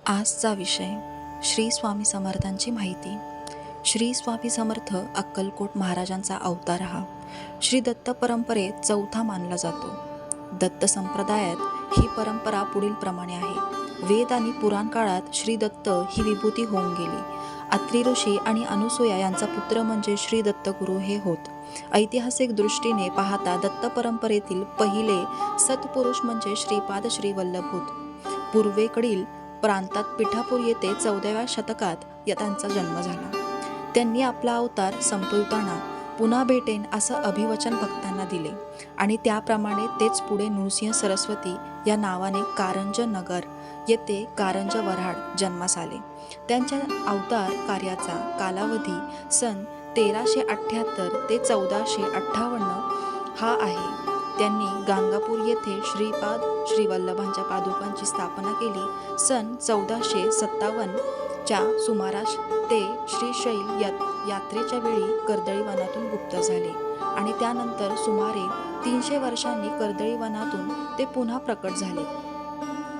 आजचा विषय श्री स्वामी समर्थांची माहिती. श्री स्वामी समर्थ अक्कलकोट महाराजांचा अवतार हा श्री दत्त परंपरेत चौथा मानला जातो. दत्त संप्रदायात ही परंपरा पुढील प्रमाणे आहे. वेद आणि पुराण काळात श्री दत्त ही विभूती होऊन गेली. अत्री ऋषी आणि अनुसूया यांचा पुत्र म्हणजे श्री दत्तगुरु हे होत. ऐतिहासिक दृष्टीने पाहता दत्त परंपरेतील पहिले सत्पुरुष म्हणजे श्रीपाद श्री वल्लभ होत. पूर्वेकडील प्रांतात पिठापूर येथे 14व्या शतकात त्यांचा जन्म झाला. त्यांनी आपला अवतार संपविताना पुन्हा भेटेन असं अभिवचन भक्तांना दिले आणि त्याप्रमाणे तेच पुढे नृसिंह सरस्वती या नावाने कारंज नगर येथे कारंज वऱ्हाड जन्मास आले. त्यांच्या अवतार कार्याचा कालावधी सन 1378 ते 1458 हा आहे. त्यांनी गाणगापूर येथे श्रीपाद श्री वल्लभांच्या पादुकांची स्थापना केली. सन 1457 च्या सुमारास ते श्रीशैल यात्रेच्या वेळी कर्दळी वनातून गुप्त झाले आणि त्यानंतर सुमारे 300 वर्षांनी कर्दळी वनातून ते पुन्हा प्रकट झाले.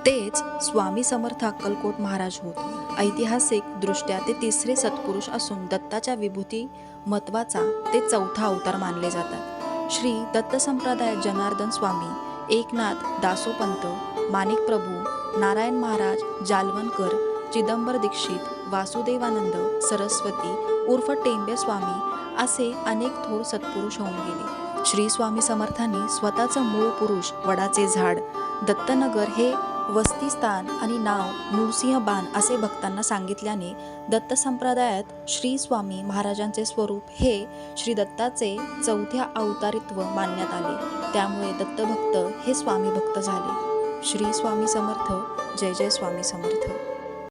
तेच स्वामी समर्थ अक्कलकोट महाराज होत. ऐतिहासिक दृष्ट्या ते तिसरे सत्पुरुष असून दत्ताच्या विभूती महत्वाचा ते चौथा अवतार मानले जातात. श्री दत्त संप्रदायात जनार्दन स्वामी, एकनाथ दासोपंत, माणिक प्रभू, नारायण महाराज जालवणकर, चिदंबर दीक्षित, वासुदेवानंद सरस्वती उर्फ टेंबे स्वामी असे अनेक थोर सत्पुरुष होऊन गेले. श्री स्वामी समर्थांनी स्वतःचं मूळ पुरुष वडाचे झाड, दत्तनगर हे वस्तीस्थान आणि नाव नृसिंहबान असे भक्तांना सांगितल्याने दत्त संप्रदायात श्री स्वामी महाराजांचे स्वरूप हे श्री दत्ताचे चौथ्या अवतारित्व मानण्यात आले. त्यामुळे दत्तभक्त हे स्वामी भक्त झाले. श्री स्वामी समर्थ. जय जय स्वामी समर्थ.